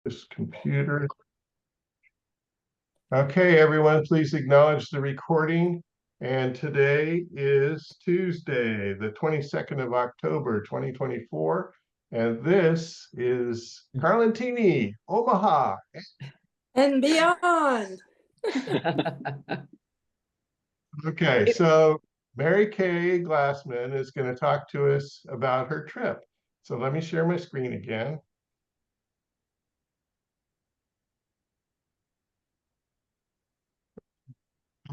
This computer. Okay, everyone, please acknowledge the recording. And today is Tuesday, the 22nd of October, 2024. And this is Carlentini, Omaha. And beyond. Okay, so Mary Kay Glassman is going to talk to us about her trip. So let me share my screen again.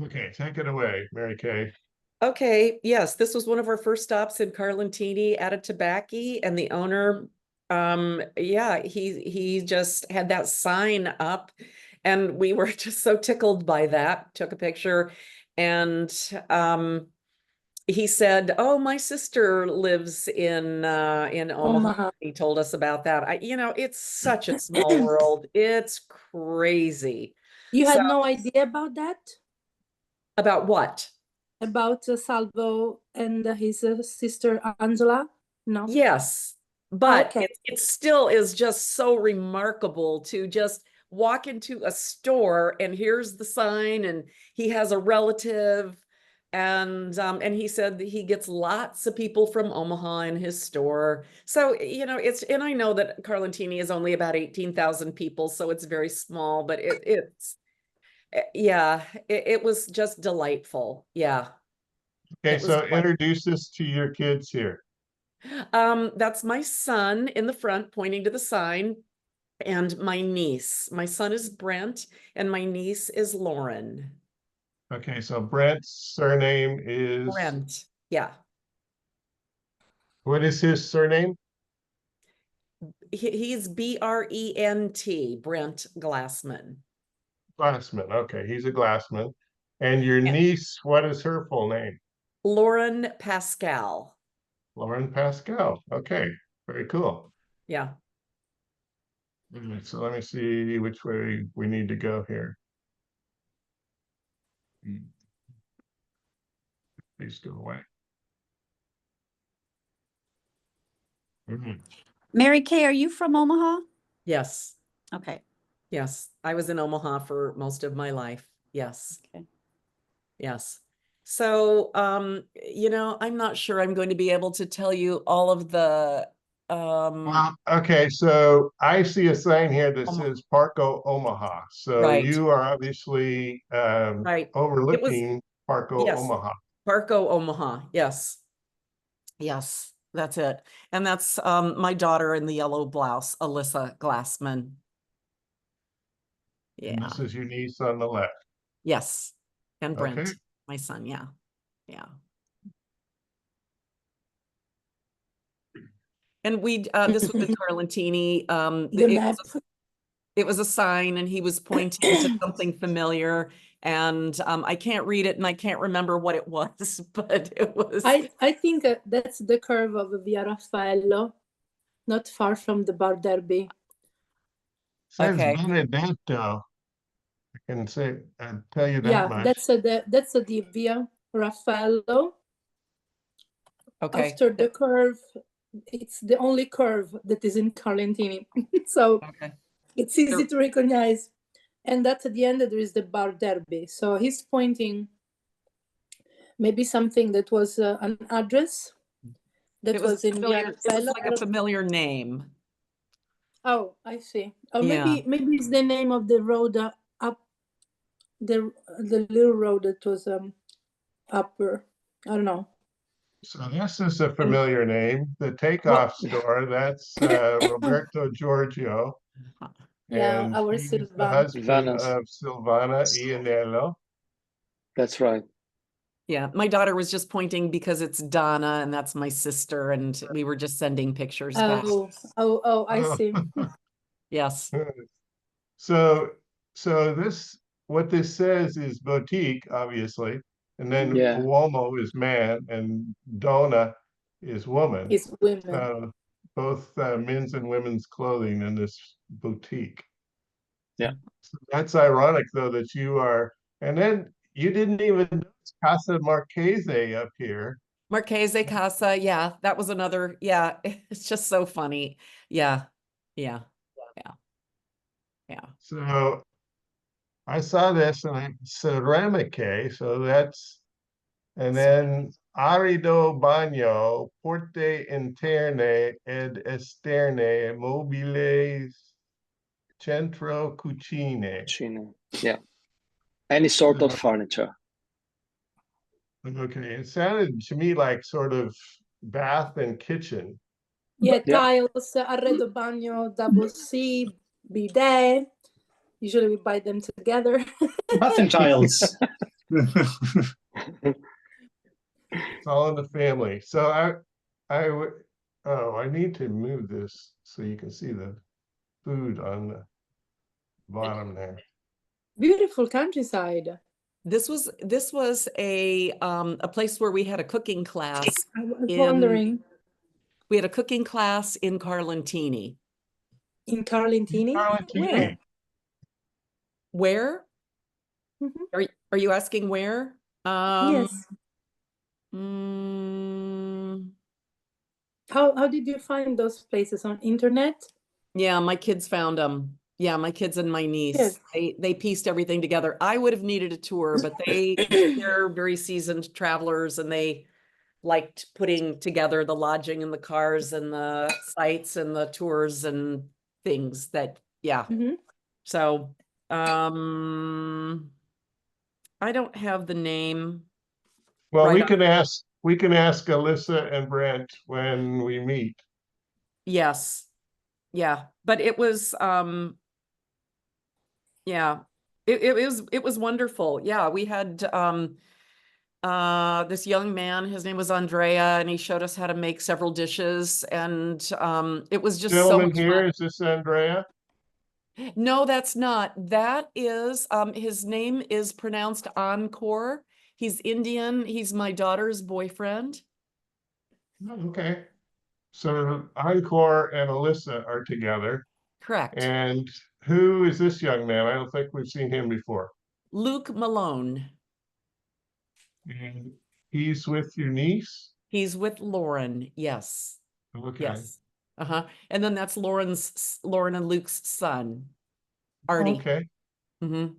Okay, take it away, Mary Kay. Okay, yes, this was one of our first stops in Carlentini at a tobacco, and the owner, yeah, he just had that sign up, and we were just so tickled by that. Took a picture, and he said, "Oh, my sister lives in Omaha." Omaha. He told us about that. It's such a small world. It's crazy. You So, had no idea about that? about what? About Salvo and his sister Angela? No? Yes, but Okay. it still is just so remarkable to just walk into a store and here's the sign and he has a relative and he said that he gets lots of people from Omaha in his store. So, and I know that Carlentini is only about 18,000 people, so it's very small, but it was just delightful. Yeah. Okay, It was so delightful. introduce this to your kids here. That's my son in the front pointing to the sign, and my niece. My son is Brent, and my niece is Lauren. Okay, so Brent's surname is, Brent, yeah. what is his surname? He's Brent, Brent Glassman. Glassman. Okay, he's a Glassman. And your And niece, what is her full name? Lauren Pascal. Lauren Pascal. Okay, very cool. Yeah. So let me see which way we need to go here. Please go away. Mary Kay, are you from Omaha? Yes. Okay. Yes. I was in Omaha for most of my life. Yes. Okay. Yes. So, I'm not sure I'm going to be able to tell you all of the Okay, so I see a sign here that Omaha. says Parco Omaha. So Right. you are obviously Right. It was, overlooking Parco yes, Omaha. Parco, Omaha. Yes. Yes, that's it. And that's my daughter in the yellow blouse, Alyssa Glassman. And Yeah. this is your niece on the left. Yes. And Brent, Okay. my son. Yeah. Yeah. And this was in Carlentini. The map. It was a sign and he was pointing to something familiar and I can't read it and I can't remember what it was, but it was. I think that's the curve of Via Raffaello, not far from the Bar Derby. Says Okay. Benedetto. I can say, I'll tell you that Yeah, much. that's the Via Raffaello. Okay. After the curve, it's the only curve that is in Carlentini. So Okay. it's easy to recognize. And that's at the end, there is the Bar Derby. So he's pointing maybe something that was an address that was in Via it was Raffaello. like a familiar name. Oh, I see. Or Yeah. maybe it's the name of the road up the little road that was upper. I don't know. So this is a familiar name. The takeoff store, that's Roberto Giorgio. Yeah, And our he's the Silvana. husband of Silvana Ianello. That's right. Yeah, my daughter was just pointing because it's Donna and that's my sister and we were just sending pictures back. Oh, I see. Yes. So what this says is boutique, obviously, and then Yeah. uomo is man and donna is woman. It's women. So both men's and women's clothing in this boutique. Yeah. So that's ironic though that you are, and then you didn't even notice Casa Marchese up here. Marchese Casa, yeah, that was another, yeah, it's just so funny. Yeah, yeah, yeah. So I saw this and I ceramiche, so that's, and then arido bagno, porte interne ed esterne, mobile centro cucine. China. Yeah. Any sort of furniture. Okay, it sounded to me like sort of bath and kitchen. Yeah, Yeah. tiles, arredo bagno, double C, bidet. Usually we buy them together. Bathroom tiles. It's all in the family. So I would, oh, I need to move this so you can see the food on the bottom there. Beautiful countryside. This was a place where we had a cooking class. I was In- wondering, We had a cooking class in Carlentini. in Carlentini? Carlentini. Where? Mhm. Are you asking where? Yes. mm, How did you find those places on internet? yeah, my kids found them. Yeah, my kids and my niece. Yes. They pieced everything together. I would have needed a tour, but they're very seasoned travelers and they liked putting together the lodging and the cars and the sites and the tours and things that, yeah. Mhm. So, I don't have the name. Well, Right we can ask Alyssa and Brent when we meet. Yes. Yeah. But it was, yeah, it was wonderful. Yeah. We had, this young man, his name was Andrea, and he showed us how to make several dishes. And, it was just so Gentleman much here, fun. is this Andrea? No, that's not. That is, his name is pronounced Encore. He's Indian. He's my daughter's boyfriend. Oh, okay. So Encore and Alyssa are together. Correct. And who is this young man? I don't think we've seen him before. Luke Malone. And he's with your niece? He's with Lauren. Yes. Okay. Yes. Uh-huh. And then that's Lauren and Luke's son, Artie. Okay. Mm-hmm.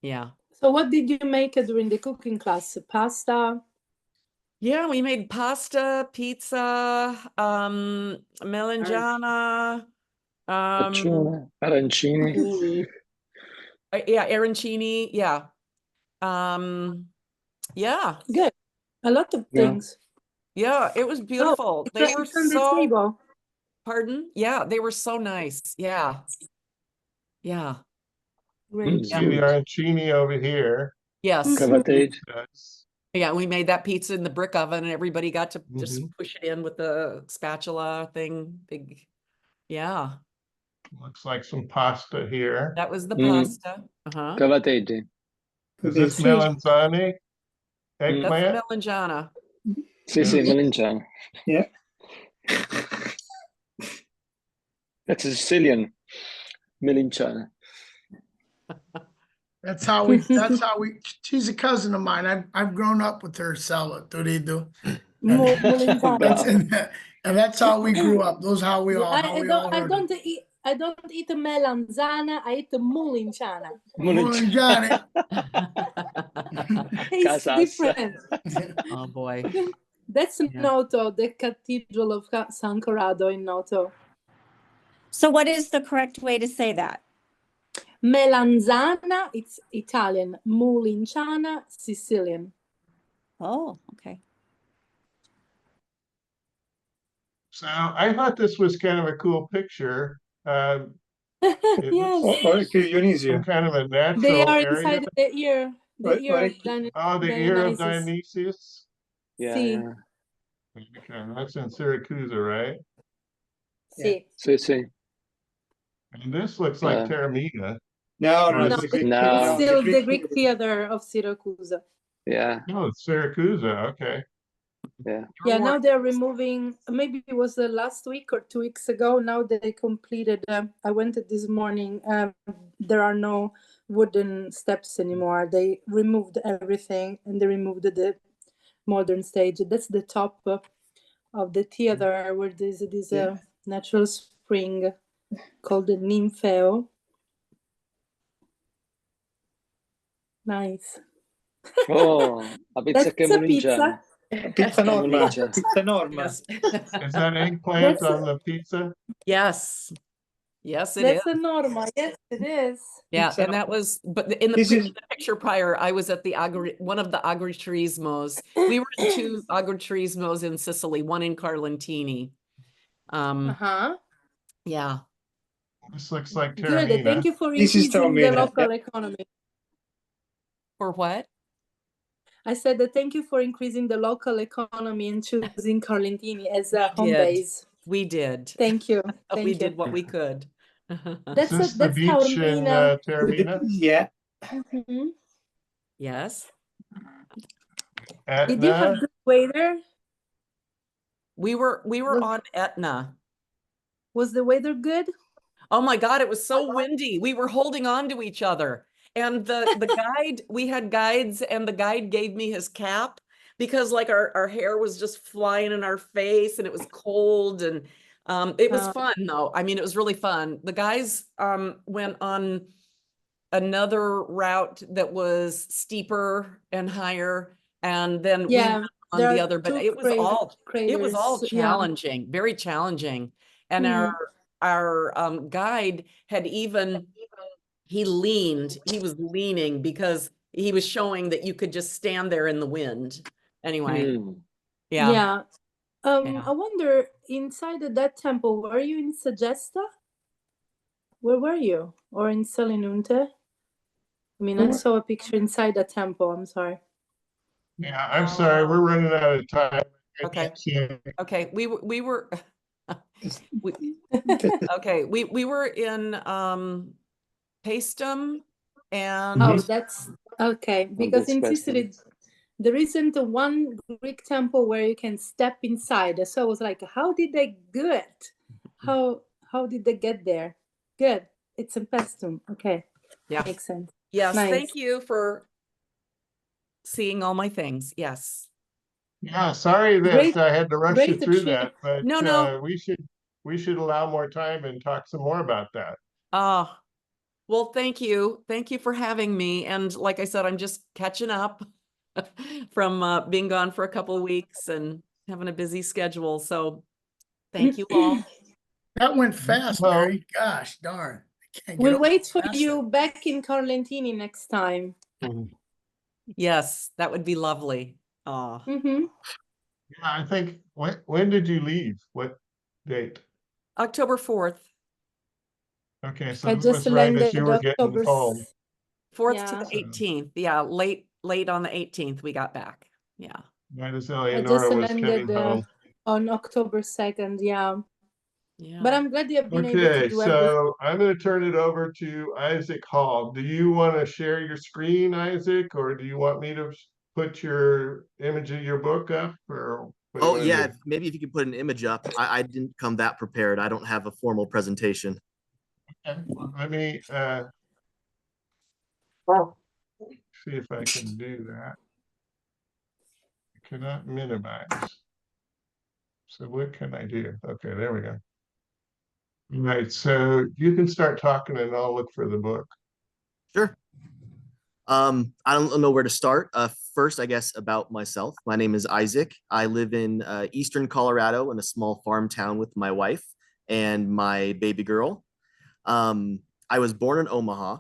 Yeah. So what did you make during the cooking class? Pasta? Yeah, we made pasta, pizza, melanzana, Faccione, arancini. yeah, arancini, yeah. Yeah. Good. A lot of Yeah. things. Yeah, it was beautiful. They were It's on the so, table. pardon? Yeah, they were so nice. Yeah. Yeah. Great. See the arancini over here. Yes. Cavatage. That's Yeah, we made that pizza in the brick oven and everybody got to just Mhm. push it in with the spatula thing. Big. Yeah, looks like some pasta here. that was the Mm. pasta. Uh-huh. Cavatage. Is this Sì. melanzane? That's Eggplant? melanzana. Sì, sì, Yeah. melanzane. Yeah. That's a Sicilian. Melanzane. That's how we, she's a cousin of mine. I've grown up with her, Sella, Dorido. Molenzano. Bravo. And that's how we grew up. Those how we all, I how we all don't heard it. I don't eat melanzana, I eat mulinciana. Melanzane. It's Casassa. different. Oh, boy. That's Yeah. Noto, the Cathedral of San Corrado in Noto. So what is the correct way to say that? Melanzana, it's Italian. Mulinciana, Sicilian. Oh, okay. So I thought this was kind of a cool picture. It Yes. looks Olha que Dionisio. some kind of a They natural are area. inside the ear. The What- ear what of is- Oh, the ear of Dionysus. Dionysius. Yeah, Sì. yeah. Okay, that's in Syracuse, right? Sì. Sì, sì. And this looks like Yeah. Taormina. No, No, no, it's the the Greek. No. It's still the Greek theater of Syracuse. Yeah, Oh, it's Syracuse. Okay. yeah. Yeah, now they're removing, maybe it was last week or 2 weeks ago. Now they completed, I went this morning, there are no wooden steps anymore. They removed everything and they removed the modern stage. That's the top of the theater where there's this Yeah. natural spring called the Ninfeo. Nice. Oh, a pizza That's a Carlentini. pizza. Pizza norma. Carlentini. Pizza norma. Yes. Is that eggplant That's a- on the pizza? Yes. Yes, it is. That's a norma. Yes, it is. Yeah, Pizza and that was, but in the This is- picture prior, I was at the one of the agriturismos. We were in two agriturismos in Sicily, one in Carlentini. Uh-huh. Yeah. This looks like Good. Thank Termina. you for This is increasing the Taormina, local economy. For what? I said that thank you for increasing the local economy and choosing Carlentini as a home did. base. We did. Thank you. Thank We you. did what we could. Is That's this the that's beach in Taormina. Termina? Yeah. Mhm. Yes. Did you have Etna? good weather? We were Was- on Etna. Was the weather good? Oh my God, it was so windy. We were holding on to each other. And the guide, we had guides, and the guide gave me his cap because like our hair was just flying in our face and it was cold, and it was fun though. I mean, it was really fun. The guys went on another route that was steeper and higher, and then we Yeah, went on there the are other, but two it was all craters, yeah. challenging, very challenging. And our guide had even, he was leaning because he was showing that you could just stand there in the wind. Anyway, Mm. yeah. Yeah. Yeah. I wonder, inside of that temple, were you in Sagesta? Where were you? Or in Selinunte? I mean, I saw a picture inside the temple. I'm sorry. Yeah, I'm sorry, we're running out of time. I Okay. can't- Okay, we were okay, we were in Paestum and Oh, that's okay. Because that's in best Sicily, there isn't a one Greek temple where you can step inside. So I was like, how did they do it? How did they get there? Good. It's in Paestum. Okay. yeah. Makes sense. Yes, Nice. thank you for seeing all my things. Yes. Yeah, sorry that Great- I had to rush you great through achieve- that, but No. we should allow more time and talk some more about that. Well, thank you. Thank you for having me. And like I said, I'm just catching up from being gone for a couple of weeks and having a busy schedule. So thank you all. That went fast, Well- Mary. Gosh darn. I can't get We'll over wait for faster. you back in Carlentini next time. Yes, that would be lovely. Mm-hmm. Yeah, I think, when did you leave? What date? October 4th. Okay, so I this just was right as landed you were getting October home. 4th to Yeah. the 18th. Yeah, late on the 18th we got back. Yeah. Right as I just Eleonora was landed coming home. on October 2nd. Yeah. Yeah. But I'm glad you have been able to Okay, do everything. so I'm going to turn it over to Isaac Hall. Do you want to share your screen, Isaac, or do you want me to put your image of your book up? Or what do you Oh wanna yeah, do? maybe if you could put an image up. I didn't come that prepared. I don't have a formal presentation. Okay, let me see if I can do that. I cannot minimize. So what can I do? Okay, there we go. All right, so you can start talking and I'll look for the book. Sure. I don't know where to start. First, I guess about myself. My name is Isaac. I live in Eastern Colorado in a small farm town with my wife and my baby girl. I was born in Omaha,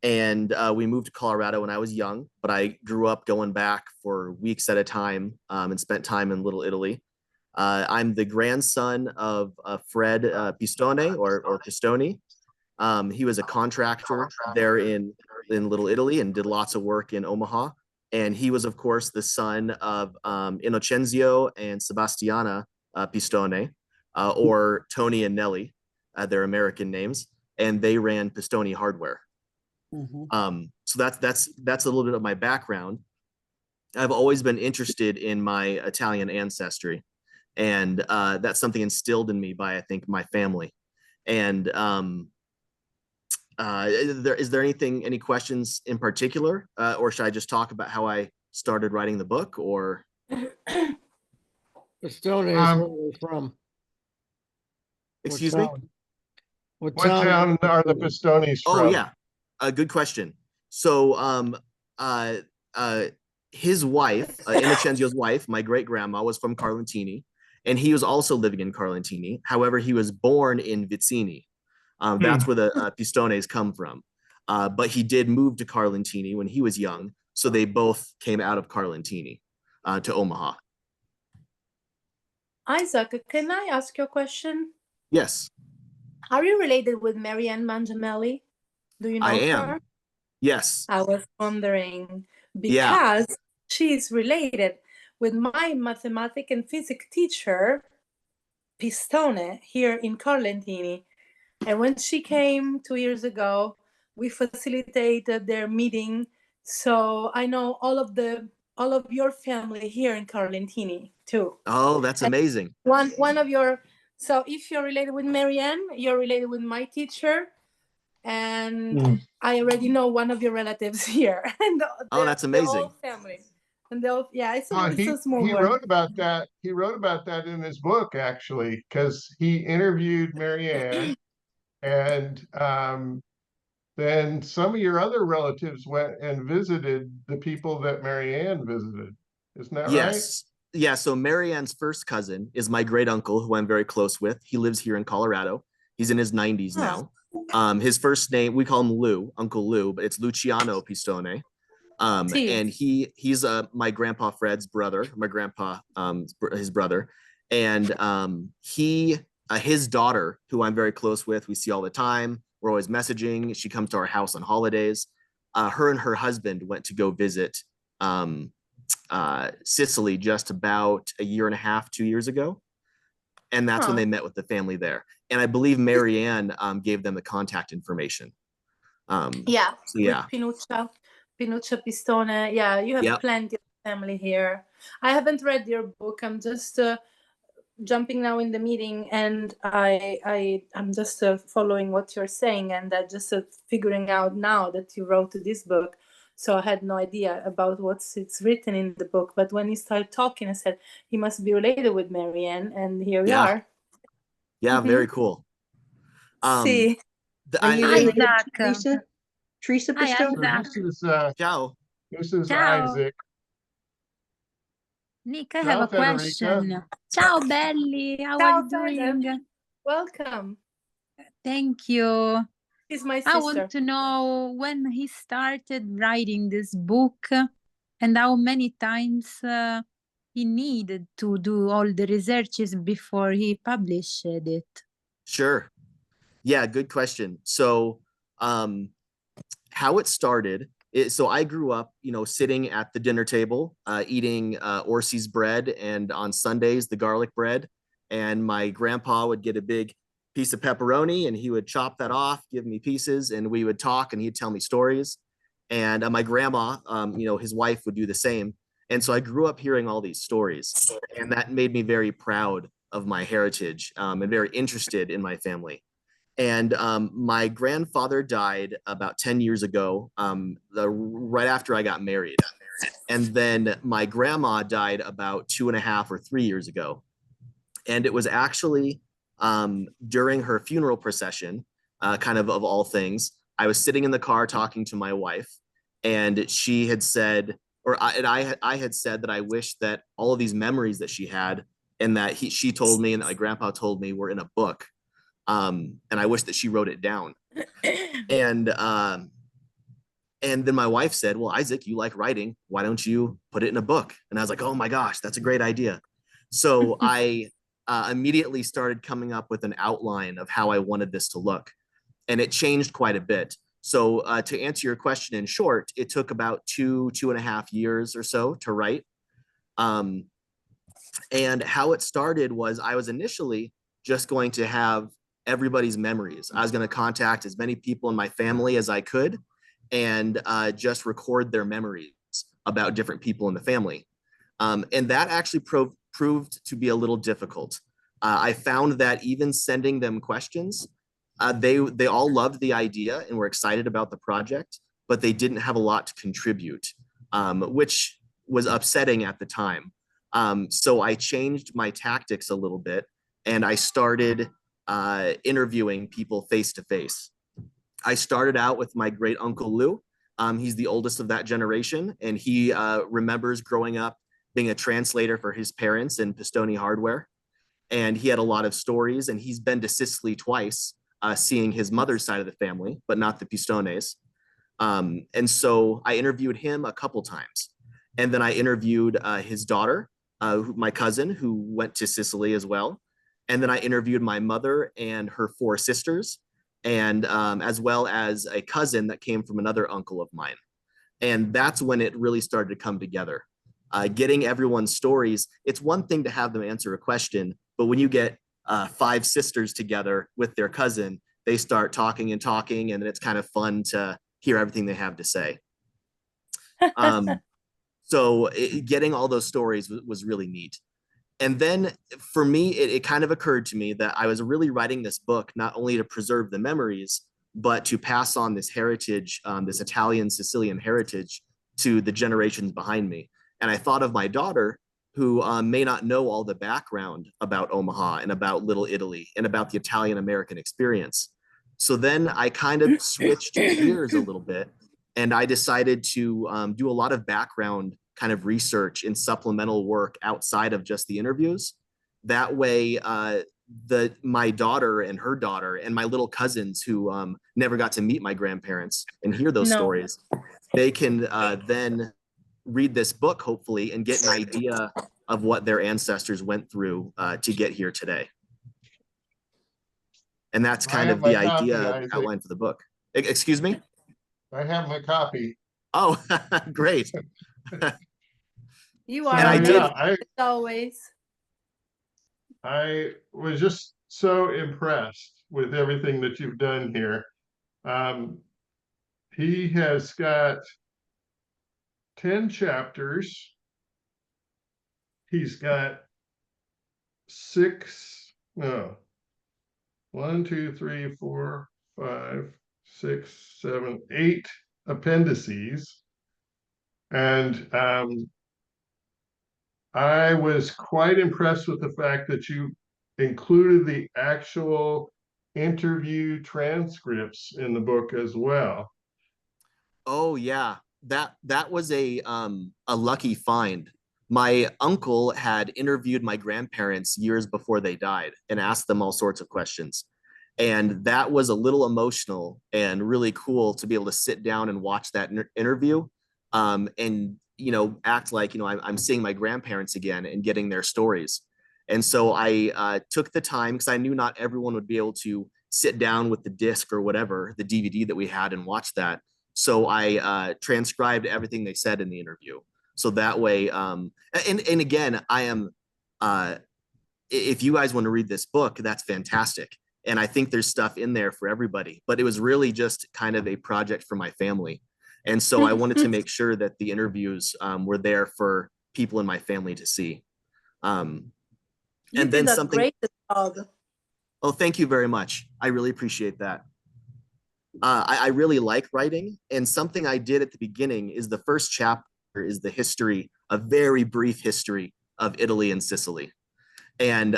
and we moved to Colorado when I was young, but I grew up going back for weeks at a time and spent time in Little Italy. I'm the grandson of Fred Pistone or Pistoni. He was a contractor there in Little Italy and did lots of work in Omaha. And he was, of course, the son of Innocenzio and Sebastiana Pistone, or Tony and Nellie, their American names, and they ran Pistoni Hardware. So that's a little bit of my background. I've always been interested in my Italian ancestry, and that's something instilled in me by, I think, my family. And is there any questions in particular, or should I just talk about how I started writing the book? Or Pistone is where we're from. excuse me? What What town are the Pistonis Oh from? yeah, a good question. So uh, uh, his wife, Innocenzio's wife, my great grandma, was from Carlentini, and he was also living in Carlentini. However, he was born in Vizzini. That's where the Pistones come from. But he did move to Carlentini when he was young, so they both came out of Carlentini to Omaha. Isaac, can I ask you a question? Yes, Are you related with Marianne Mangiamelli? Do you know I am. her? Yes. I was wondering Yeah. because she is related with my mathematics and physics teacher, Pistone, here in Carlentini. And when she came 2 years ago, we facilitated their meeting. So I know all of your family here in Carlentini too. Oh, that's And amazing. one of your, so if you're related with Marianne, you're related with my teacher, and I already know one of your relatives here. And Oh, that's the amazing. whole family. And yeah, it's He a small he world. wrote about that. He wrote about that in his book actually, because he interviewed Marianne, and then some of your other relatives went and visited the people that Marianne visited. Isn't that right? Yes. Yeah. So Marianne's first cousin is my great uncle, who I'm very close with. He lives here in Colorado. He's in his 90s now. His first name, we call him Lou, Uncle Lou, but it's Luciano Pistone. And he's my grandpa Fred's brother, my grandpa, his brother. And his daughter, who I'm very close with, we see all the time. We're always messaging. She comes to our house on holidays. Her and her husband went to go visit Sicily just about a year and a half, 2 years ago. And that's when they met with the family there. And I believe Marianne gave them the contact information. Yeah, so yeah. With Pinuccia Pistone. Yeah, you have plenty of family here. I haven't read your book. I'm just jumping now in the meeting, and I'm just following what you're saying, and just figuring out now that you wrote this book. So I had no idea about it's written in the book. But when you started talking, I said he must be related with Marianne, and here we are. Yeah, very cool. See, Teresa? Teresa Hi, Pistone? So this is Ciao. this is Ciao. Isaac. Nick, I Ciao, have a Federica. question. Ciao, belli. How are you doing? Welcome. Thank you. She's my I sister. want to know when he started writing this book and how many times he needed to do all the researches before he published it. Sure. Yeah, good question. So how it started so I grew up, sitting at the dinner table, eating Orsi's bread, and on Sundays, the garlic bread. And my grandpa would get a big piece of pepperoni and he would chop that off, give me pieces, and we would talk and he'd tell me stories. And my grandma, his wife would do the same. And so I grew up hearing all these stories, and that made me very proud of my heritage and very interested in my family. And my grandfather died about 10 years ago, right after I got married. And then my grandma died about 2.5 or 3 years ago. And it was actually during her funeral procession, kind of all things, I was sitting in the car talking to my wife, and she had said, I had said that I wish that all of these memories that she had and that she told me and that my grandpa told me were in a book. And I wish that she wrote it down. And then my wife said, well, Isaac, you like writing. Why don't you put it in a book? And I was like, oh my gosh, that's a great idea. So I immediately started coming up with an outline of how I wanted this to look. And it changed quite a bit. So to answer your question in short, it took about 2.5 years or so to write. And how it started was I was initially just going to have everybody's memories. I was going to contact as many people in my family as I could and just record their memories about different people in the family. And that actually proved to be a little difficult. I found that even sending them questions, they all loved the idea and were excited about the project, but they didn't have a lot to contribute, which was upsetting at the time. So I changed my tactics a little bit, and I started interviewing people face to face. I started out with my great uncle Lou, He's the oldest of that generation, and he remembers growing up being a translator for his parents in Pistoni hardware. And he had a lot of stories, and he's been to Sicily twice, seeing his mother's side of the family, but not the Pistones. And so I interviewed him a couple times. And then I interviewed his daughter, my cousin, who went to Sicily as well. And then I interviewed my mother and her 4 sisters, and as well as a cousin that came from another uncle of mine. And that's when it really started to come together. Getting everyone's stories, it's one thing to have them answer a question, but when you get 5 sisters together with their cousin, they start talking and talking, and it's kind of fun to hear everything they have to say. So getting all those stories was really neat. And then for me, it kind of occurred to me that I was really writing this book not only to preserve the memories, but to pass on this heritage, this Italian Sicilian heritage, to the generations behind me. And I thought of my daughter, who may not know all the background about Omaha and about Little Italy and about the Italian American experience. So then I kind of switched gears a little bit, and I decided to do a lot of background kind of research and supplemental work outside of just the interviews. That way, my daughter and her daughter and my little cousins who never got to meet my grandparents and hear those stories, they can then read this book, hopefully, and get an idea of what their ancestors went through to get here today. And that's kind of the idea outline for the book. Excuse me? I have my copy. Oh, great. You are And I did. as always. I was just so impressed with everything that you've done here. He has got 10 chapters. He's got 1, 2, 3, 4, 5, 6, 7, 8 appendices. And I was quite impressed with the fact that you included the actual interview transcripts in the book as well. Oh yeah, that was a lucky find. My uncle had interviewed my grandparents years before they died and asked them all sorts of questions. And that was a little emotional and really cool to be able to sit down and watch that interview, and act like I'm seeing my grandparents again and getting their stories. And so I took the time, because I knew not everyone would be able to sit down with the disc or whatever, the DVD that we had, and watch that. So I transcribed everything they said in the interview. So that way, and again, I am, if you guys want to read this book, that's fantastic. And I think there's stuff in there for everybody, but it was really just kind of a project for my family. And so I wanted to make sure that the interviews were there for people in my family to see. And then something. Great job. Oh, thank you very much. I really appreciate that. I really like writing, and something I did at the beginning is the first chapter is the history, a very brief history of Italy and Sicily. And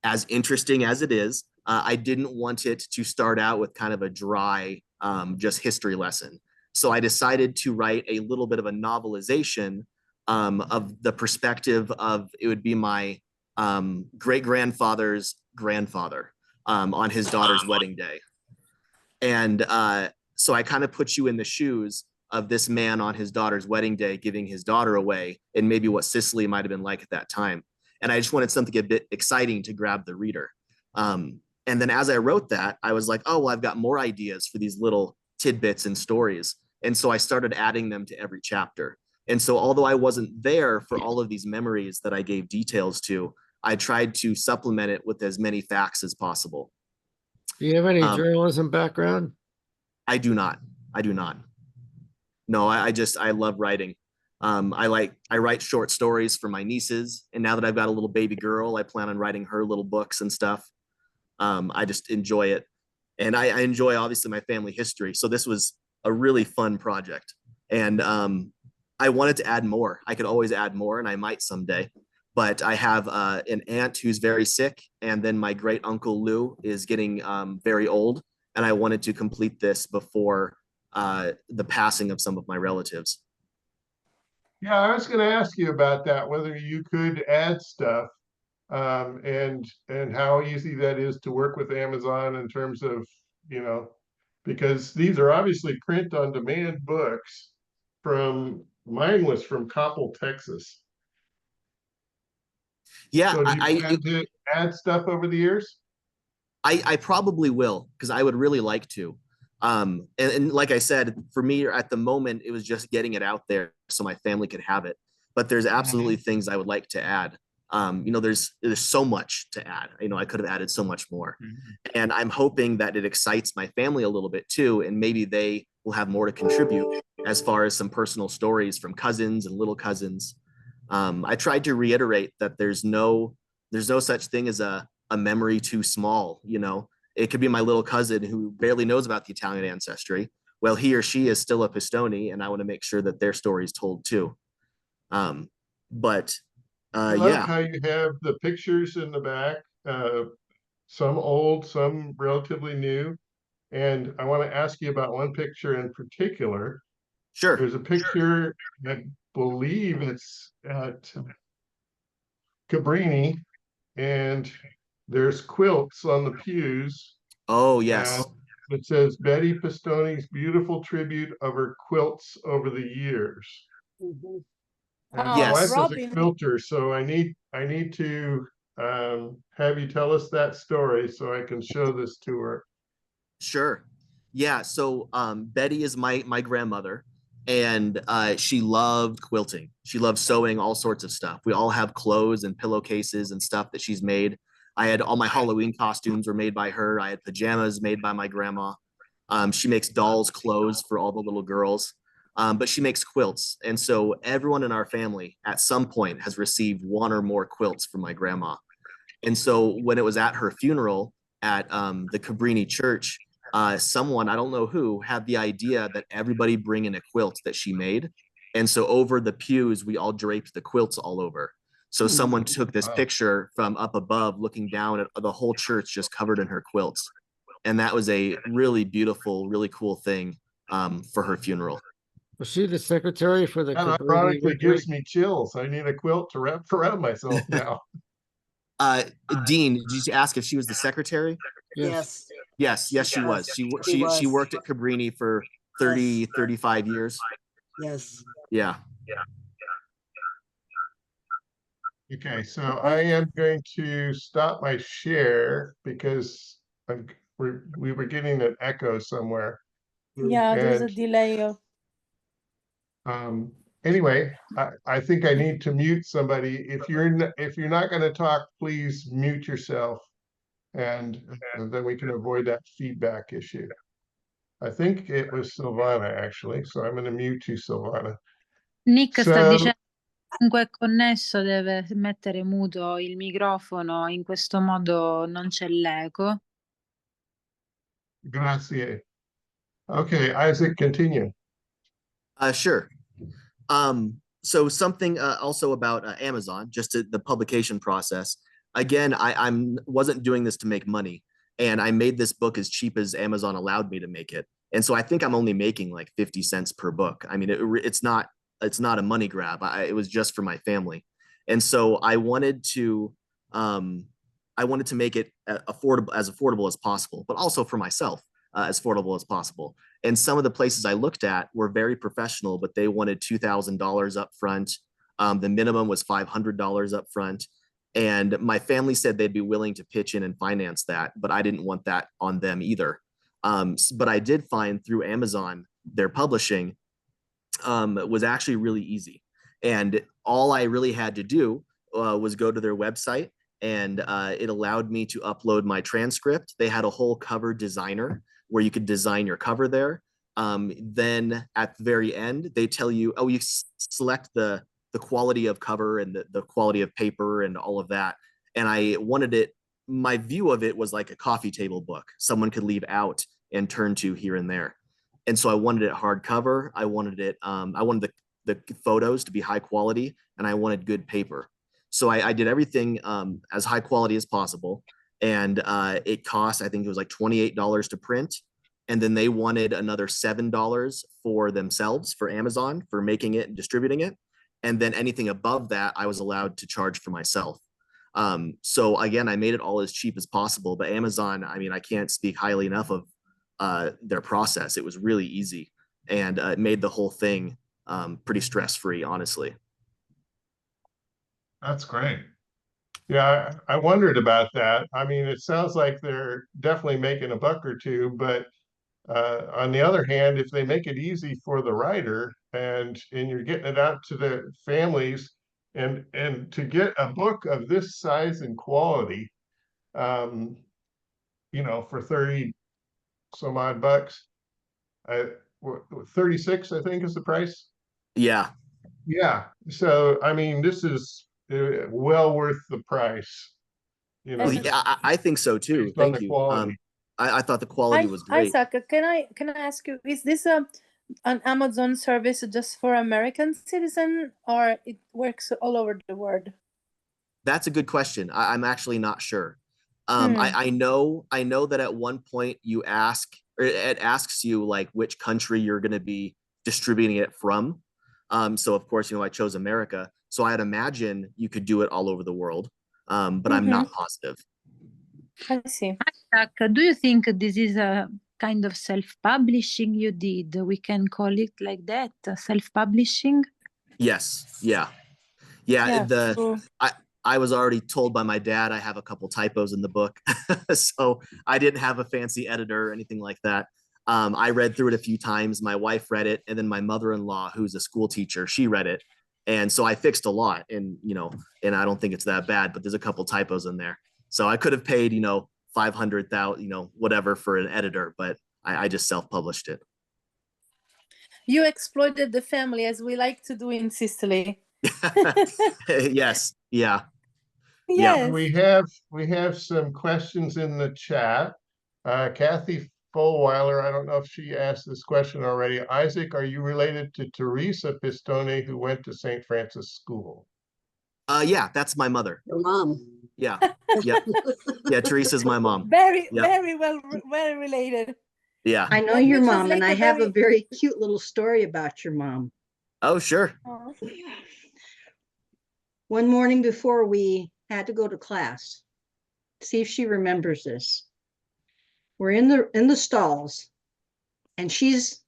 as interesting as it is, I didn't want it to start out with kind of a dry, just history lesson. So I decided to write a little bit of a novelization of the perspective of, it would be my great-grandfather's grandfather on his daughter's wedding day. And so I kind of put you in the shoes of this man on his daughter's wedding day, giving his daughter away, and maybe what Sicily might have been like at that time. And I just wanted something a bit exciting to grab the reader. And then as I wrote that, I was like, oh, well, I've got more ideas for these little tidbits and stories. And so I started adding them to every chapter. And so although I wasn't there for all of these memories that I gave details to, I tried to supplement it with as many facts as possible. Do you have any journalism background? I do not. I do not. No, I love writing. I write short stories for my nieces. And now that I've got a little baby girl, I plan on writing her little books and stuff. I just enjoy it. And I enjoy, obviously, my family history. So this was a really fun project. And I wanted to add more. I could always add more, and I might someday. But I have an aunt who's very sick, and then my great uncle Lou is getting very old, and I wanted to complete this before the passing of some of my relatives. Yeah, I was gonna ask you about that, whether you could add stuff, and how easy that is to work with Amazon in terms of, you know, because these are obviously print on demand books mine was from Coppell, Texas. Yeah, So do you plan to add stuff over the years? I probably will, because I would really like to. And like I said, for me at the moment, it was just getting it out there so my family could have it. But there's absolutely things I would like to add. You know, there's so much to add. You know, I could have added so much more. And I'm hoping that it excites my family a little bit too, and maybe they will have more to contribute as far as some personal stories from cousins and little cousins. I tried to reiterate that there's no such thing as a memory too small. You know, it could be my little cousin who barely knows about the Italian ancestry. Well, he or she is still a Pistoni, and I want to make sure that their story is told too. But I love yeah, how you have the pictures in the back, some old, some relatively new. And I want to ask you about one picture in particular. sure. There's a picture, I believe it's at Cabrini, and there's quilts on the pews. Oh, yes. It says Betty Pistoni's beautiful tribute of her quilts over the years. And my Yes. wife is a Robin, quilter, so I need to have you tell us that story so I can show this to her. Sure. Yeah. So Betty is my grandmother, and she loved quilting. She loved sewing all sorts of stuff. We all have clothes and pillowcases and stuff that she's made. I had all my Halloween costumes were made by her. I had pajamas made by my grandma. She makes dolls' clothes for all the little girls. But she makes quilts. And so everyone in our family at some point has received one or more quilts from my grandma. And so when it was at her funeral at the Cabrini church, someone, I don't know who, had the idea that everybody bring in a quilt that she made. And so over the pews, we all draped the quilts all over. So someone took this picture from up above, looking down at the whole church just covered in her quilts. And that was a really beautiful, really cool thing for her funeral. Was she the secretary for the That Cabrini ironically retreat? gives me chills. I need a quilt to wrap around myself now. Dean, did you ask if she was the secretary? Yes. Yes, she was. She was. worked at Cabrini for 30, 35 years. Yes. Yeah. Okay, so I am going to stop my share because we were getting an echo somewhere. yeah, there's a And delay. anyway, I think I need to mute somebody. If you're not going to talk, please mute yourself, and then we can avoid that feedback issue. I think it was Silvana actually, so I'm going to mute you, Silvana. Nick sta So, dicendo chiunque è connesso deve mettere muto il microfono, in questo modo non c'è l'eco. grazie. Okay, Isaac, continue. Sure. So something also about Amazon, just the publication process. Again, I'm wasn't doing this to make money, and I made this book as cheap as Amazon allowed me to make it. And so I think I'm only making like 50 cents per book. I mean, it's not a money grab. It was just for my family. And so I wanted to make it affordable as possible, but also for myself as affordable as possible. And some of the places I looked at were very professional, but they wanted $2,000 up front. The minimum was $500 up front. And my family said they'd be willing to pitch in and finance that, but I didn't want that on them either. But I did find through Amazon, their publishing was actually really easy. And all I really had to do was go to their website, and it allowed me to upload my transcript. They had a whole cover designer where you could design your cover there. Then at the very end, they tell you, oh, you select the quality of cover and the quality of paper and all of that. And I wanted it, my view of it was like a coffee table book someone could leave out and turn to here and there. And so I wanted it hardcover. I wanted the photos to be high quality, and I wanted good paper. So I did everything as high quality as possible. And it cost, I think it was like $28 to print. and then they wanted another $7 for themselves, for Amazon, for making it and distributing it. And then anything above that, I was allowed to charge for myself. So again, I made it all as cheap as possible, but Amazon, I mean, I can't speak highly enough of their process. It was really easy, and it made the whole thing pretty stress-free, honestly. That's great. Yeah, I wondered about that. I mean, it sounds like they're definitely making a buck or two, but on the other hand, if they make it easy for the writer and you're getting it out to the families, and to get a book of this size and quality, um, you know, for 30 some odd bucks, 36, I think is the price. Yeah. Yeah. So, I mean, this is well worth the price, you know, Well, yeah, I think so too. based on Thank the you. quality. I thought the quality was great. Isaac, can I ask you, is this an Amazon service just for American citizen, or it works all over the world? That's a good question. I'm actually not sure. Hmm. I know that at one point you ask, or it asks you like which country you're going to be distributing it from. So of course, you know, I chose America. So I'd imagine you could do it all over the world. But I'm not positive. I see. Isaac, do you think this is a kind of self-publishing you did? We can call it like that, self-publishing? Yes. Yeah. Yeah. Yeah, true. I was already told by my dad I have a couple typos in the book. So I didn't have a fancy editor or anything like that. I read through it a few times. My wife read it, and then my mother-in-law, who's a school teacher, she read it. And so I fixed a lot, and you know, and I don't think it's that bad, but there's a couple typos in there. So I could have paid, you know, 500,000, you know, whatever for an editor, but I just self-published it. You exploited the family, as we like to do in Sicily. Yes. Yeah. Yes. We have some questions in the chat. Kathy Fulweiler, I don't know if she asked this question already. Isaac, are you related to Teresa Pistone, who went to St. Francis School? Yeah, that's my mother. Your mom. Yeah. Yeah. Yeah. Teresa's my mom. Very, Yep. very well related. Yeah. I know Let me your mom, translate and I a have a very- very cute little story about your mom. Oh, sure. Aw. One morning before we had to go to class, see if she remembers this. We're in the stalls, and she's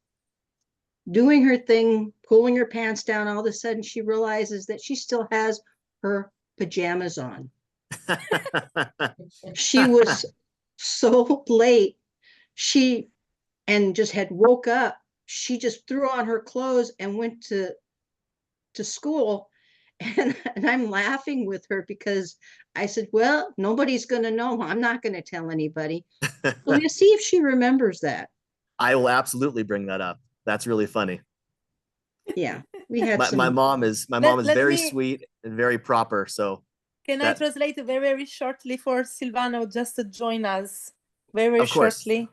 doing her thing, pulling her pants down. All of a sudden, she realizes that she still has her pajamas on. She was so late. She just had woke up. She just threw on her clothes and went to school. And I'm laughing with her because I said, well, nobody's going to know. I'm not going to tell anybody. So you see if she remembers that. I will absolutely bring that up. That's really funny. Yeah, we had My mom is Let very me- sweet and very proper. So Can I That- translate very, very shortly for Silvana, just to join us? Very, very Of course. shortly.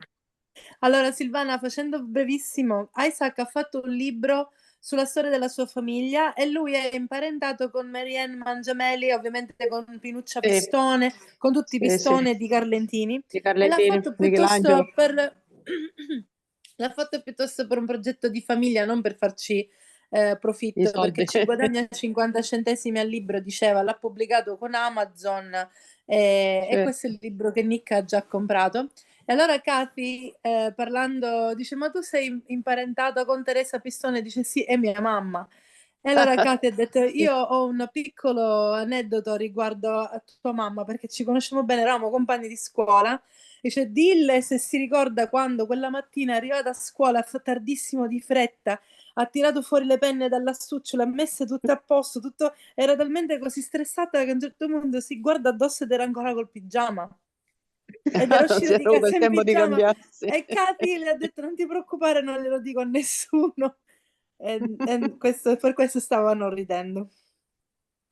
Allora, Silvana, facendo brevissimo, Isaac ha fatto un libro sulla storia della sua famiglia e lui è imparentato con Marianne Mangiameli, ovviamente con Pinuccia Pistone, con tutti i Pistone di Carlentini. E l'ha fatto piuttosto l'ha fatto piuttosto per un progetto di famiglia, non per farci profitto, perché ci guadagna 50 centesimi al libro, diceva, l'ha pubblicato con Amazon e questo è il libro che Nick ha già comprato. E allora Kathy, parlando, dice, ma tu sei imparentata con Teresa Pistone? Dice, sì, è mia mamma. E allora Kathy ha detto, io ho un piccolo aneddoto riguardo a tua mamma, perché ci conosciamo bene, eravamo compagni di scuola. Dice, dille se si ricorda quando quella mattina è arrivata a scuola tardissimo di fretta, ha tirato fuori le penne dall'astuccio, le ha messe tutte a posto, tutto, era talmente così stressata che a un certo punto si guarda addosso ed era ancora col pigiama. Ed era uscita di casa in pigiama e Katy le ha detto non ti preoccupare, non glielo dico a nessuno. E questo, per questo stavano ridendo.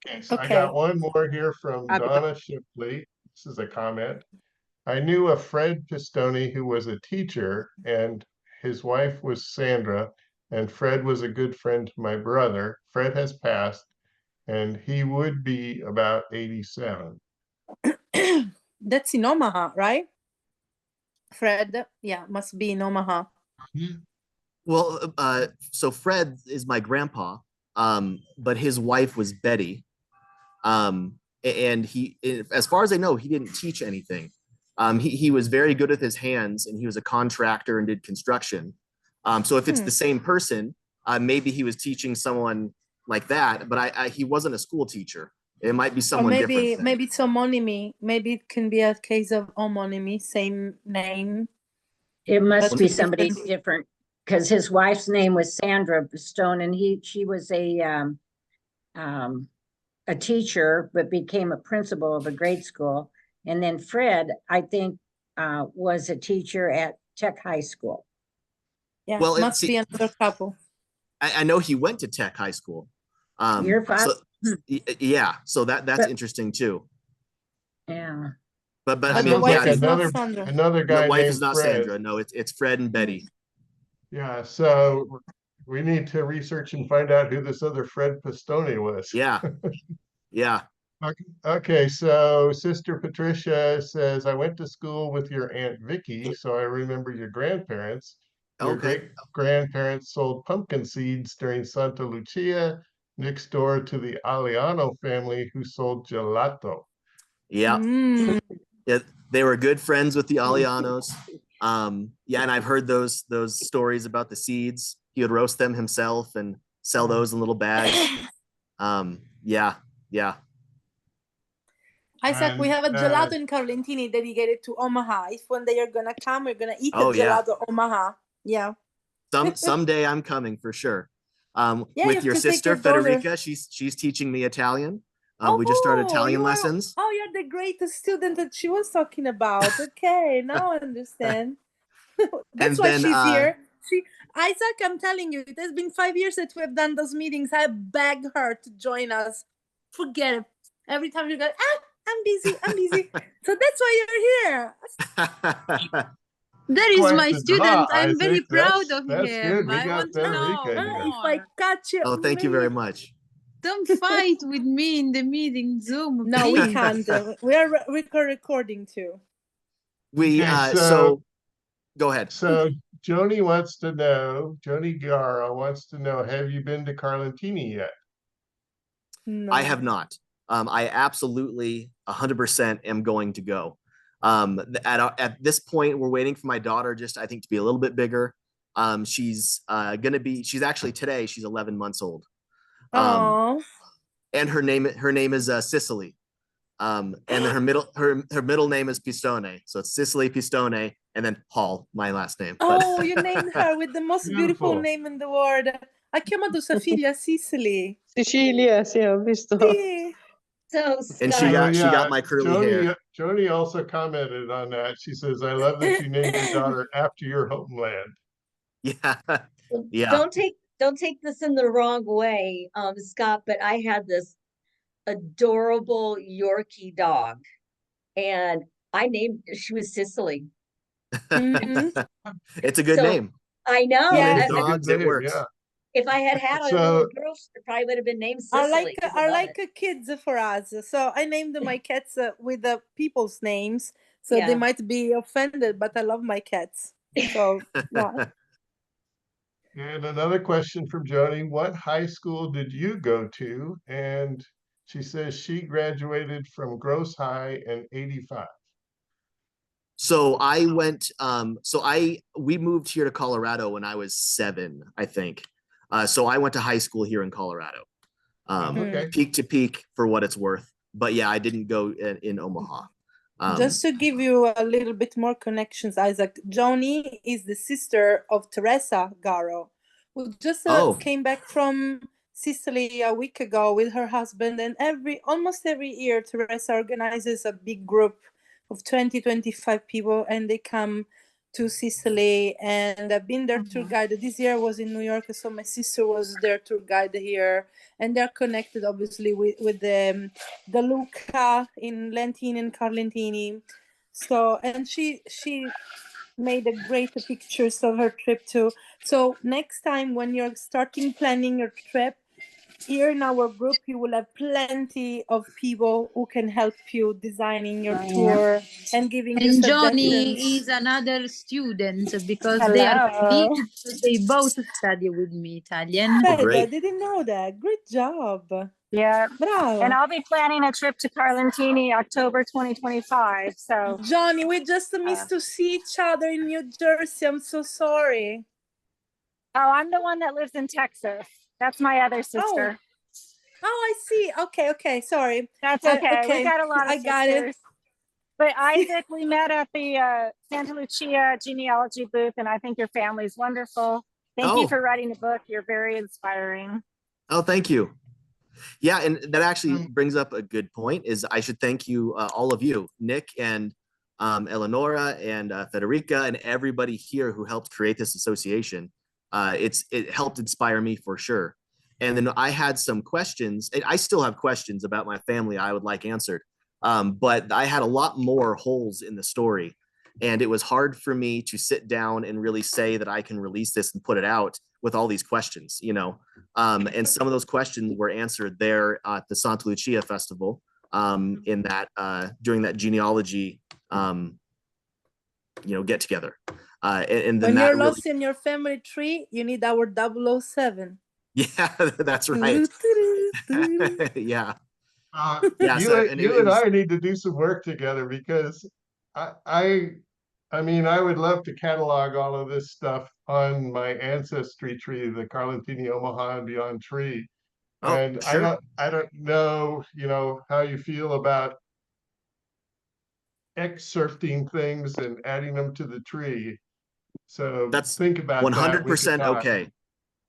Okay, so I Okay. got one more here from Donna Shipley. This is a comment. I knew a Fred Pistone who was a teacher, and his wife was Sandra, and Fred was a good friend to my brother. Fred has passed, and he would be about 87. That's in Omaha, right? Fred, yeah, must be in Omaha. Well, so Fred is my grandpa, but his wife was Betty. And as far as I know, he didn't teach anything. He was very good with his hands, and he was a contractor and did construction. So if it's the same person, maybe he was teaching someone like that, but he wasn't a school teacher. It might be Or someone maybe different. maybe it's homonymy. Maybe it can be a case of homonymy, same name. It must But be with somebody different- different, because his wife's name was Sandra Stone, and she was a teacher, but became a principal of a grade school. And then Fred, I think, was a teacher at Tech High School. Yeah, Well, must be another couple. I know he went to Tech High School. Your father? Yeah, so that's But- interesting too. Yeah. But But I the mean, wife yeah, is not another Sandra. another the guy wife named is not Fred. Sandra. No, it's Fred and Betty. Yeah, so we need to research and find out who this other Fred Pistone was. Yeah, yeah. Okay, so Sister Patricia says, I went to school with your Aunt Vicky, so I remember your grandparents. Your Okay. great grandparents sold pumpkin seeds during Santa Lucia next door to the Aliano family who sold gelato. Yeah. Mm. Yeah, they were good friends with the Alianos. Yeah, and I've heard those stories about the seeds. He would roast them himself and sell those in little bags. Yeah. Isaac, we And, have a gelato in Carlentini dedicated to Omaha. If one day you're gonna come, we're gonna eat Oh, a yeah. gelato Omaha. Yeah. Someday I'm coming for sure. Yeah, you With have your to take sister your daughter. Federica, she's teaching me Italian. We just started Italian lessons. Oh, you're the greatest student that she was talking about. Okay, now I understand. That's And why then, she's here. Isaac, I'm telling you, it has been 5 years that we have done those meetings. I beg her to join us. Forget it. Every time you go, I'm busy. So that's why you're here. There is my Questions. student. I'm Isaac, very proud that's- of that's him. good. We I got want to know Federica here. If I more. catch you. Oh, thank you very much. Don't fight with me in the meeting Zoom. No, we please. can't. We are recording too. We Okay, so go ahead. So Joni wants to know, Joni Gara wants to know, have you been to Carlentini yet? No. I have not. I absolutely 100% am going to go. At this point, we're waiting for my daughter just, I think, to be a little bit bigger. She's she's actually today, she's 11 months old. Oh. And her name is Cicely. And then her middle name is Pistone. So it's Cicely Pistone, and then Hall, my last name. Oh, you named her with the most beautiful Beautiful. name in the world. Ha chiamato sua figlia Sicily. Sicilia, sì, ho visto. Sì. So And Scott, she got my curly hair. Joni also commented on that. She says, I love that you named your daughter after your homeland. Yeah. Yeah. don't take this in the wrong way, Scott, but I had this adorable Yorkie dog, and she was Sicily. Mhm. It's a good So, name. I know. Yeah. With dogs, it works. Yeah. If I had a little girl, it probably would have been named Sicily. 'cause I Are love like it. kids for us. So I named my cats with the people's names. So Yeah. they might be offended, but I love my cats. So yeah. And another question from Joni, what high school did you go to? And she says she graduated from Gross High in 85. So I went, we moved here to Colorado when I was 7, I think. So I went to high school here in Colorado. Okay. Peak to peak for what it's worth. But yeah, I didn't go in Omaha. Just to give you a little bit more connections, Isaac, Joni is the sister of Teresa Garo, who just came back from Sicily a week ago with her husband. And almost every year, Teresa organizes a big group of 20-25 people, and they come to Sicily. And I've been their tour guide. This year I was in New York, so my sister was their tour guide here. And they're connected, obviously, with the Luca in Lentini and Carlentini. So, and she made a great pictures of her trip too. So next time when you're starting planning your trip, here in our group, you will have plenty of people who can help you designing your tour and giving you And suggestions. Johnny is another student because they are Hello. colleagues, because they both study with me Italian. Oh, I great. didn't know that. Great job. Yeah. Bravo. And I'll be planning a trip to Carlentini October 2025. So Johnny, we just missed to see each other in New Jersey. I'm so sorry. oh, I'm the one that lives in Texas. That's my other sister. Oh, I see. Okay, sorry. That's okay. Okay, We got a lot of I got it. sisters. But Isaac, we met at the Santa Lucia genealogy booth, and I think your family's wonderful. Thank you Oh. for writing the book. You're very inspiring. Oh, thank you. Yeah, and that actually brings up a good point. Is I should thank you, all of you, Nick and Eleonora and Federica and everybody here who helped create this association. It helped inspire me for sure. And then I had some questions, and I still have questions about my family I would like answered. But I had a lot more holes in the story, and it was hard for me to sit down and really say that I can release this and put it out with all these questions, you know. And some of those questions were answered there at the Santa Lucia Festival, in that during that genealogy, get together. And then When that you're really, lost in your family tree, you need our 007. yeah, that's right. Yeah. Yeah, You, so, and, and you it and was, I need to do some work together because I mean, I would love to catalog all of this stuff on my ancestry tree, the Carlentini Omaha and Beyond tree. oh, And sure. I don't know, how you feel about excerpting things and adding them to the tree. So That's think about that. We could 100% talk. okay.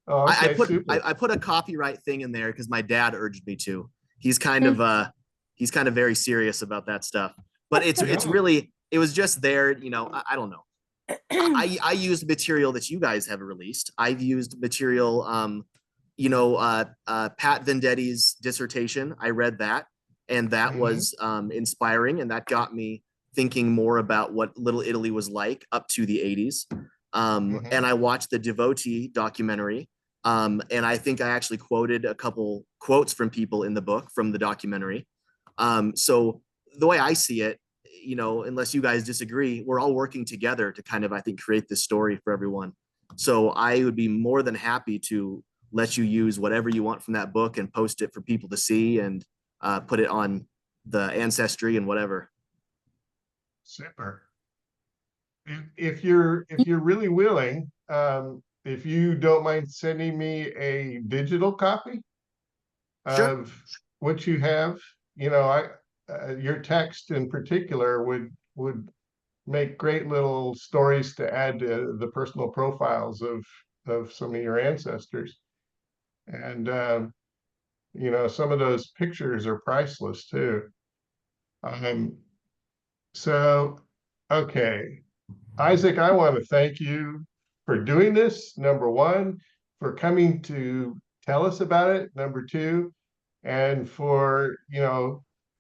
Oh, okay, super. I put a copyright thing in there because my dad urged me to. He's kind of very serious about that stuff. But it's really, it was just there, I don't know. I used material that you guys have released. I've used material, Pat Vendetti's dissertation. I read that, and that was inspiring, and that got me thinking more about what Little Italy was like up to the 80s. And I watched the Devotee documentary. And I think I actually quoted a couple quotes from people in the book from the documentary. So the way I see it, unless you guys disagree, we're all working together to kind of, I think, create this story for everyone. So I would be more than happy to let you use whatever you want from that book and post it for people to see and put it on the ancestry and whatever. Super. If you're really willing, if you don't mind sending me a digital copy of what you have, your text in particular would make great little stories to add to the personal profiles of some of your ancestors. And some of those pictures are priceless too. So okay. Isaac, I want to thank you for doing this, number one, for coming to tell us about it, number two, and for,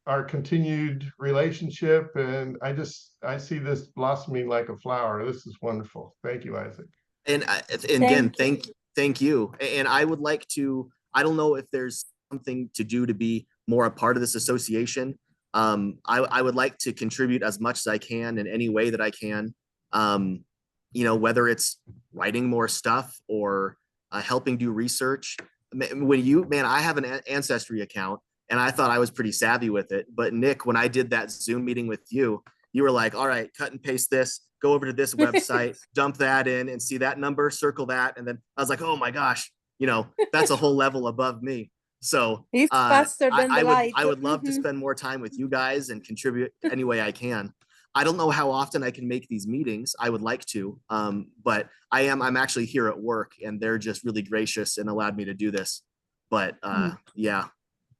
our continued relationship. And I see this blossoming like a flower. This is wonderful. Thank you, Isaac. And again, thank you. And I would like to, I don't know if there's something to do to be more a part of this association. I would like to contribute as much as I can in any way that I can. Whether it's writing more stuff or helping do research. I have an ancestry account and I thought I was pretty savvy with it. But Nick, when I did that Zoom meeting with you, you were like, all right, cut and paste this, go over to this website, dump that in and see that number, circle that. And then I was like, oh my gosh, that's a whole level above me. So it's faster than the light. I would love to spend more time with you guys and contribute any way I can. I don't know how often I can make these meetings. I would like to, but I'm actually here at work and they're just really gracious and allowed me to do this. But yeah.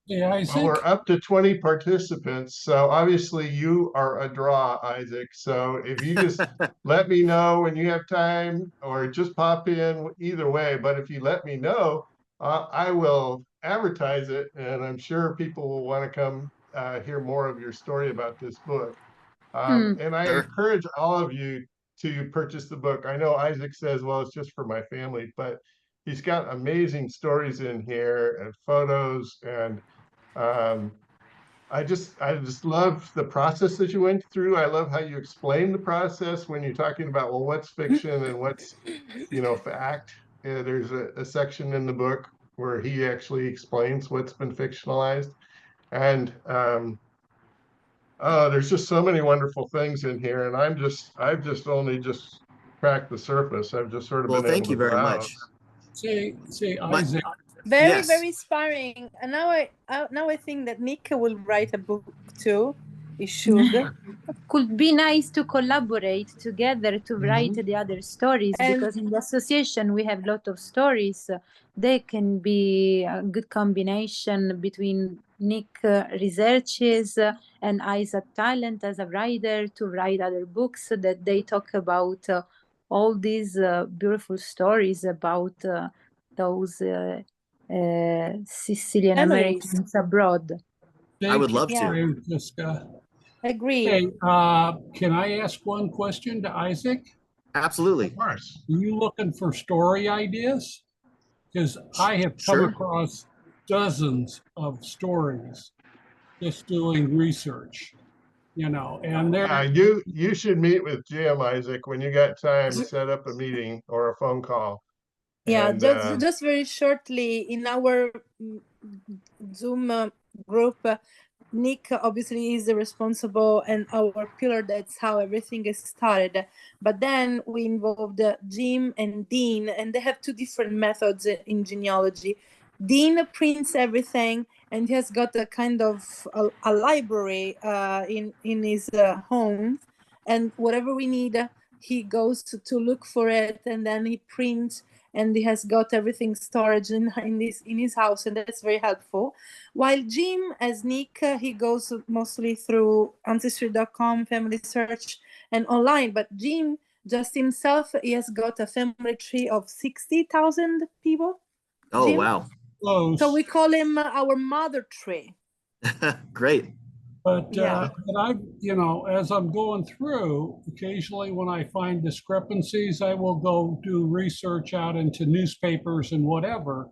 Yeah, well, we're up to 20 participants. So obviously you are a draw, Isaac. So if you just let me know when you have time or just pop in either way. But if you let me know, I will advertise it. And I'm sure people will want to come hear more of your story about this book. And I encourage all of you to purchase the book. I know Isaac says, well, it's just for my family, but he's got amazing stories in here and photos, and um, I just love the process that you went through. I love how you explain the process when you're talking about, well, what's fiction and what's, fact. There's a section in the book where he actually explains what's been fictionalized. And oh, there's just so many wonderful things in here. And I've just only just cracked the surface. I've just sort of Well, been able thank to you very browse. much. Say, My- Isaac, Very, Yes. very inspiring. And now I think that Nick will write a book too. He should. Could be nice to collaborate together to write the other stories, And- because in the association we have a lot of stories. They can be a good combination between Nick researches and Isaac talent as a writer to write other books that they talk about all these beautiful stories about those Sicilian Memories. Americans abroad. I would thank you, love to. Francesca. Agree. Hey, can I ask one question to Isaac? Absolutely. Of course. Are you looking for story ideas? Because I have come Sure. across dozens of stories just doing research, and they're You should meet with Jim, Isaac, when you got time. Set up a meeting or a phone call. Yeah, And, just very shortly in our Zoom group, Nick obviously is the responsible and our pillar. That's how everything is started. But then we involved Jim and Dean, and they have two different methods in genealogy. Dean prints everything, and he has got a kind of a library in his home, and whatever we need, he goes to look for it, and then he prints, and he has got everything storage in his house, and that's very helpful. While Jim, as Nick, he goes mostly through Ancestry.com, Family Search, and online. But Jim, just himself, he has got a family tree of 60,000 people. Oh, Jim? wow. close. So we call him our mother tree. Great. But, Yeah. as I'm going through, occasionally when I find discrepancies, I will go do research out into newspapers and whatever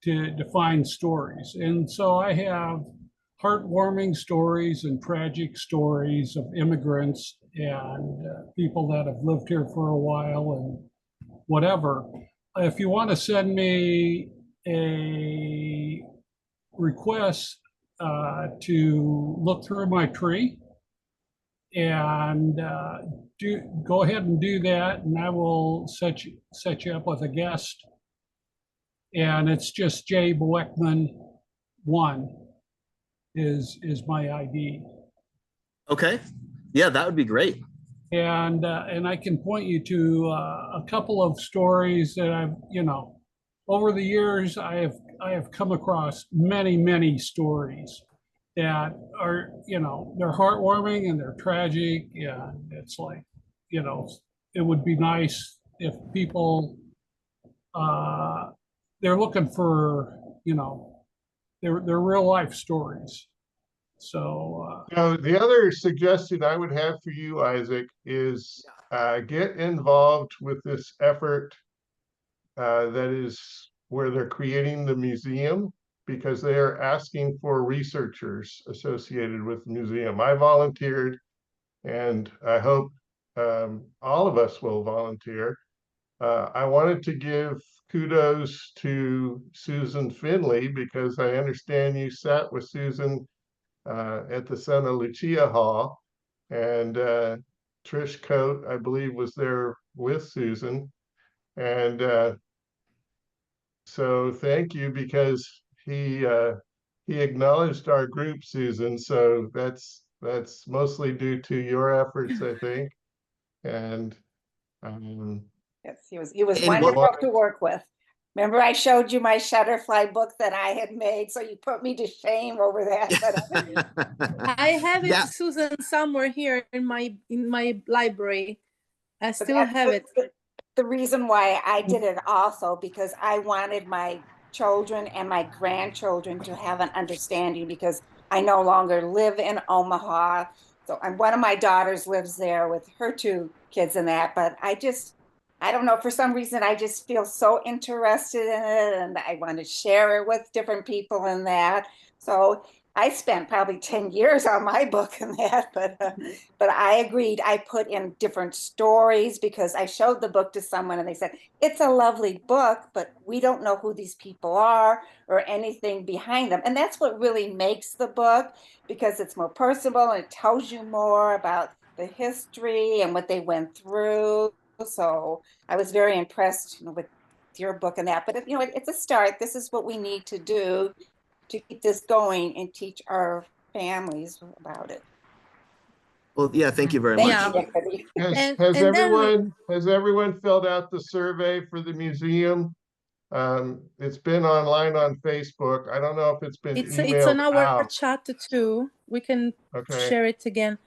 to find stories. And so I have heartwarming stories and tragic stories of immigrants and people that have lived here for a while and whatever. If you want to send me a request to look through my tree and go ahead and do that, and I will set you up with a guest. And it's just Jay Boeckman 1 is my ID. Okay. Yeah, that would be great. And I can point you to a couple of stories that I've, over the years, I have come across many stories that are, they're heartwarming and they're tragic. Yeah, it's like, it would be nice if people, they're looking for, they're real life stories. So the other suggestion I would have for you, Isaac, is get involved with this effort that is where they're creating the museum, because they are asking for researchers associated with the museum. I volunteered, and I hope all of us will volunteer. I wanted to give kudos to Susan Finley, because I understand you sat with Susan at the Santa Lucia Hall, and Trish Coate, I believe, was there with Susan. And so thank you, because he acknowledged our group, Susan. So that's mostly due to your efforts, I think. And yes, he was And wonderful to work with. Remember, I showed you my Shutterfly book that I had made, so you put me to shame over that. I have it, Yeah. Susan, somewhere here in my library. I still that's have it. The reason why I did it also, because I wanted my children and my grandchildren to have an understanding, because I no longer live in Omaha. So one of my daughters lives there with her 2 kids and that, but I just I don't know, for some reason, I just feel so interested in it and I want to share it with different people in that. So I spent probably 10 years on my book and that, but I agreed. I put in different stories because I showed the book to someone and they said, it's a lovely book, but we don't know who these people are or anything behind them. And that's what really makes the book, because it's more personal and it tells you more about the history and what they went through. So I was very impressed, with your book and that. But it's a start. This is what we need to do to keep this going and teach our families about it. Well, yeah, thank you very Thank much. you, Tiffany. Has everyone filled out the survey for the museum? It's been online on Facebook. I don't know if it's been It's emailed on our out. chat too. We can Okay. share it again.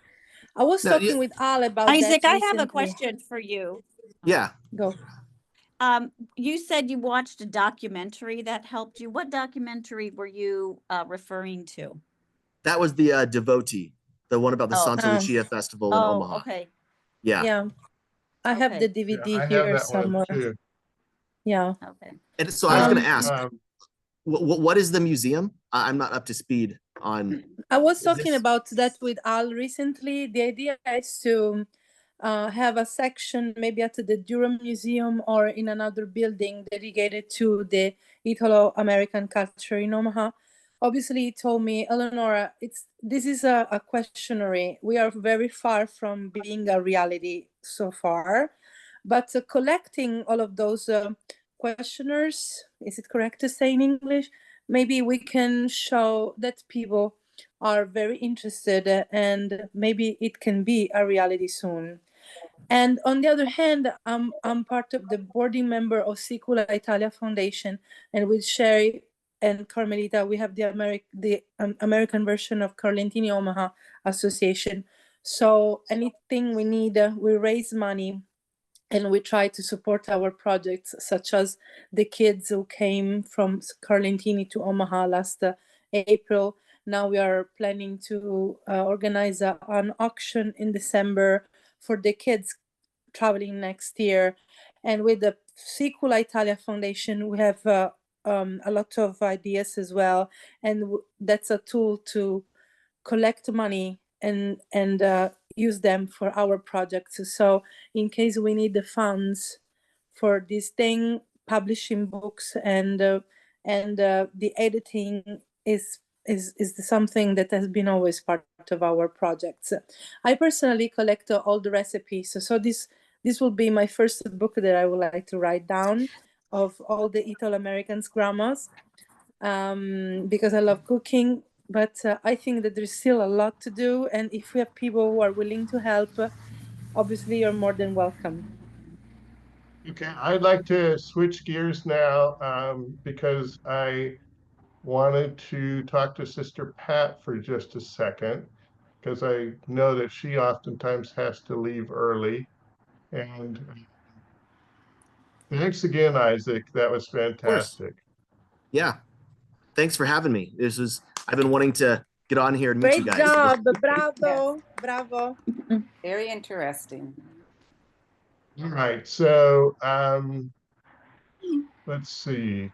I was No, talking with Al about Isaac, that I have a recently. question for you. Yeah. Go. You said you watched a documentary that helped you. What documentary were you referring to? That was the Devotee, the one about the Oh. Santa Lucia Festival in Omaha. Okay. Yeah. Yeah. I have the Okay. DVD I have here that one somewhere. too. Yeah. Okay. And so I was going to ask, what is the museum? I'm not up to speed on. I was talking about that with Al recently. The idea is to have a section maybe at the Durham Museum or in another building dedicated to the Italo-American culture in Omaha. Obviously, he told me, Eleonora, this is a questionnaire. We are very far from being a reality so far, but collecting all of those questionnaires, is it correct to say in English? Maybe we can show that people are very interested and maybe it can be a reality soon. And on the other hand, I'm part of the boarding member of Sicula Italia Foundation, and with Sherry and Carmelita, we have the American version of Carlentini Omaha Association. So anything we need, we raise money and we try to support our projects, such as the kids who came from Carlentini to Omaha last April. Now we are planning to organize an auction in December for the kids traveling next year. And with the Sicula Italia Foundation, we have a lot of ideas as well. And that's a tool to collect money and use them for our projects. So in case we need the funds for this thing, publishing books and the editing is something that has been always part of our projects. I personally collect all the recipes. So this will be my first book that I would like to write down of all the Italo-Americans grandmas, because I love cooking. But I think that there's still a lot to do. And if we have people who are willing to help, obviously you're more than welcome. Okay, I'd like to switch gears now because I wanted to talk to Sister Pat for just a second, because I know that she oftentimes has to leave early. And thanks again, Isaac. That was fantastic. Yeah. Thanks for having me. I've been wanting to get on here and meet you Great guys. job. Bravo. Bravo. Very interesting. All right, so let's see.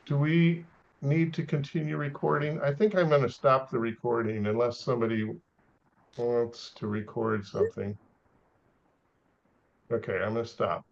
Do we need to continue recording? I think I'm going to stop the recording unless somebody wants to record something. Okay, I'm going to stop.